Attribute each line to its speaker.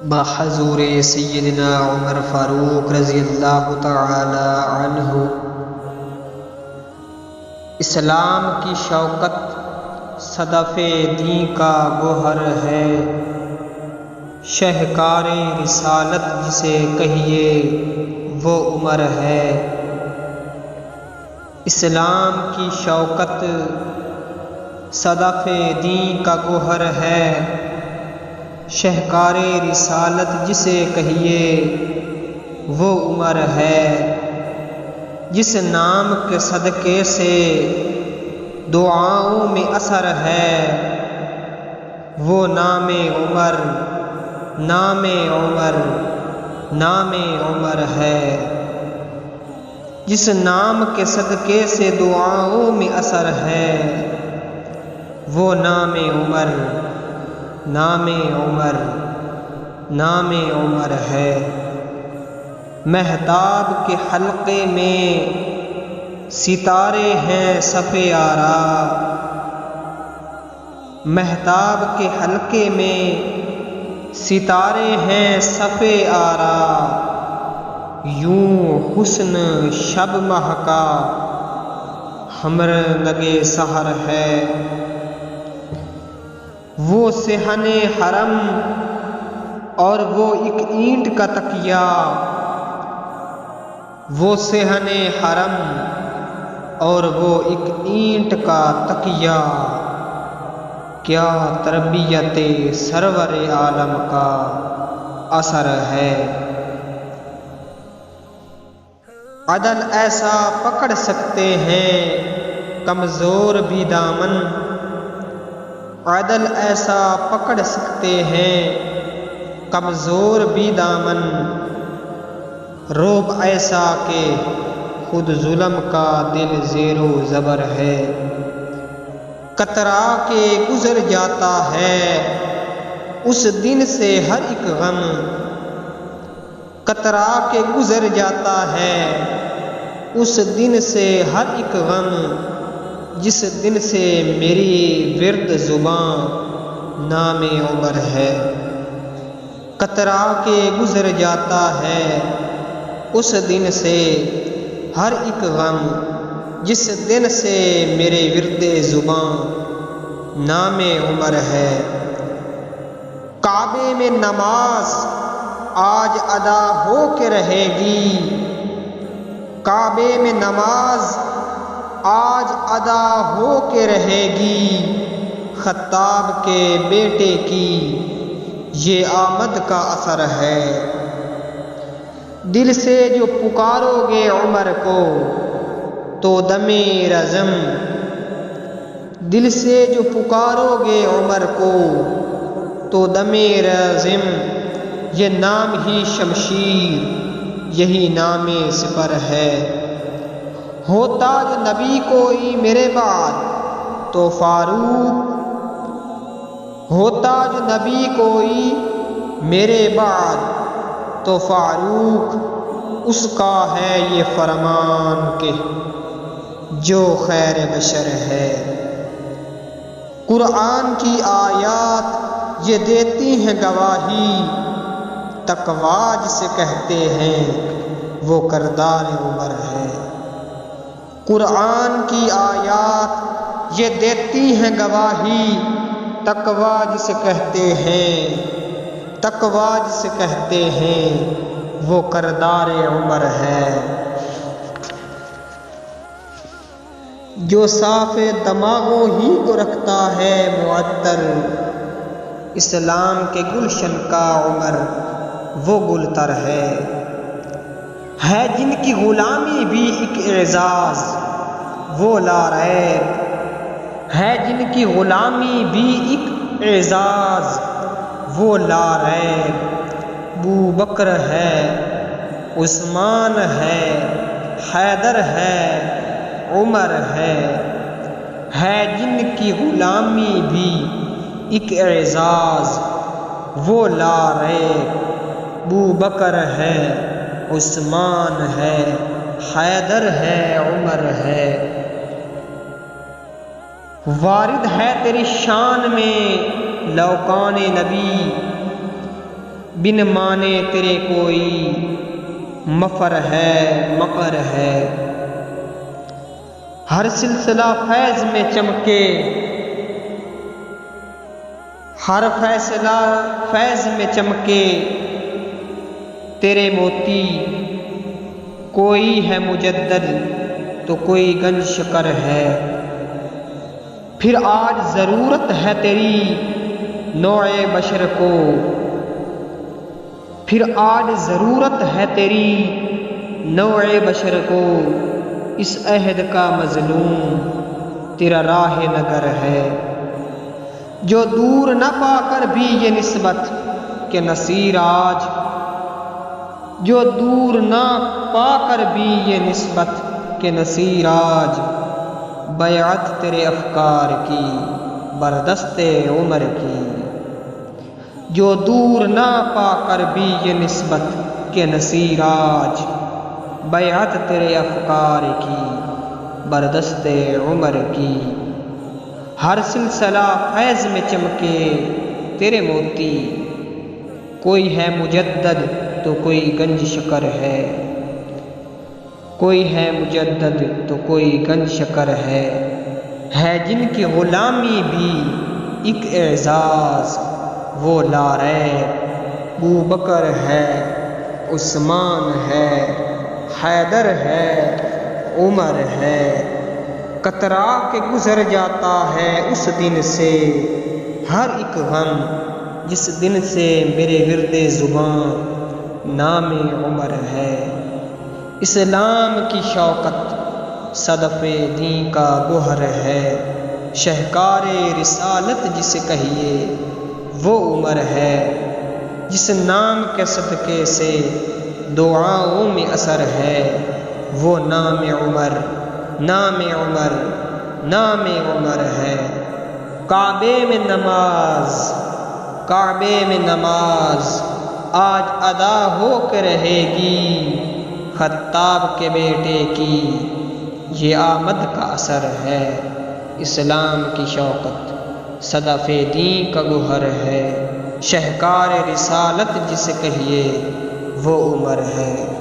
Speaker 1: بحضور سیدنا عمر فاروق رضی اللہ تعالی عنہ۔ اسلام کی شوکت صدف دین کا گوہر ہے، شہکار رسالت جسے کہیے وہ عمر ہے۔ اسلام کی شوکت صدف دین کا گوہر ہے، شہکار رسالت جسے کہیے وہ عمر ہے۔ جس نام کے صدقے سے دعاؤں میں اثر ہے، وہ نام عمر، نام عمر، نام عمر ہے۔ جس نام کے صدقے سے دعاؤں میں اثر ہے، وہ نام عمر، نام عمر، نام عمر ہے۔ مہتاب کے حلقے میں ستارے ہیں صف آرا، مہتاب کے حلقے میں ستارے ہیں صف آرا۔ یوں حسن شب ماہ کا ہمر لگے سحر ہے، وہ صحن حرم اور وہ ایک اینٹ کا تکیہ، وہ صحن حرم اور وہ ایک اینٹ کا تکیہ۔ کیا تربیت سرور عالم کا اثر ہے۔ عدل ایسا پکڑ سکتے ہیں کمزور بھی دامن، عدل ایسا پکڑ سکتے ہیں کمزور بھی دامن۔ رعب ایسا کہ خود ظلم کا دل زیر و زبر ہے، کترا کے گزر جاتا ہے اس دن سے ہر ایک غم، کترا کے گزر جاتا ہے اس دن سے ہر ایک غم۔ جس دن سے میری ورد زباں نام عمر ہے، کترا کے گزر جاتا ہے اس دن سے ہر ایک غم۔ جس دن سے میرے ورد زباں نام عمر ہے۔ کعبے میں نماز آج ادا ہو کے رہے گی، کعبے میں نماز آج ادا ہو کے رہے گی۔ خطاب کے بیٹے کی یہ آمد کا اثر ہے، دل سے جو پکارو گے عمر کو تو دم رزم، دل سے جو پکارو گے عمر کو تو دم رزم۔ یہ نام ہی شمشیر، یہی نام سپر ہے۔ ہوتا جو نبی کوئی میرے بعد تو فاروق، ہوتا جو نبی کوئی میرے بعد تو فاروق۔ اس کا ہے یہ فرمان کہ جو خیر بشر ہے۔ قرآن کی آیات یہ دیتی ہیں گواہی، تقویٰ جسے کہتے ہیں وہ کردار عمر ہے۔ قرآن کی آیات یہ دیتی ہیں گواہی، تقویٰ جسے کہتے ہیں، تقویٰ جسے کہتے ہیں وہ کردار عمر ہے۔ جو صاف دماغوں ہی کو رکھتا ہے معطر، اسلام کے گلشن کا عمر وہ گل تر ہے۔ جن کی غلامی بھی ایک اعزاز وہ لا ریب، ہے جن کی غلامی بھی ایک اعزاز وہ لا ریب۔ ابو بکر ہے، عثمان ہے، حیدر ہے، عمر ہے جن کی غلامی بھی ایک اعزاز وہ لا ریب۔ ابو بکر ہے، عثمان ہے، حیدر ہے، عمر ہے۔ وارد ہے تیری شان میں لوکان نبی، بن مانے تیرے کوئی مفر ہے مقر ہے۔ ہر سلسلہ فیض میں چمکے، ہر فیصلہ فیض میں چمکے تیرے موتی۔ کوئی ہے مجدد تو کوئی گنج شکر ہے۔ پھر آج ضرورت ہے تیری نوع بشر کو، پھر آج ضرورت ہے تیری نوع بشر کو۔ اس عہد کا مظلوم تیرا راہ نگر ہے، جو دور نہ پا کر بھی یہ نسبت کہ نصیر آج، جو دور نہ پا کر بھی یہ نسبت کہ نصیر آج۔ بیعت تیرے افکار کی بردست عمر کی، جو دور نہ پا کر بھی یہ نسبت کہ نصیر آج۔ بیعت تیرے افکار کی بردست عمر کی، ہر سلسلہ فیض میں چمکے تیرے موتی۔ کوئی ہے مجدد تو کوئی گنج شکر ہے، کوئی ہے مجدد تو کوئی گنج شکر ہے۔ ہے جن کی غلامی بھی ایک اعزاز، وہ لا ریب ابوبکر ہے، عثمان ہے، حیدر ہے، عمر ہے۔ کترا کے گزر جاتا ہے اس دن سے ہر ایک غم، جس دن سے میرے ورد زباں نام عمر ہے۔ اسلام کی شوکت صدف دین کا گوہر ہے، شہکار رسالت جسے کہیے وہ عمر ہے۔ جس نام کے صدقے سے دعاؤں میں اثر ہے، وہ نام عمر، نام عمر، نام عمر ہے۔ کعبے میں نماز، کعبے میں نماز آج ادا ہو کے رہے گی، خطاب کے بیٹے کی یہ آمد کا اثر ہے۔ اسلام کی شوکت صدف دین کا گوہر ہے، شہکار رسالت جسے کہیے وہ عمر ہے۔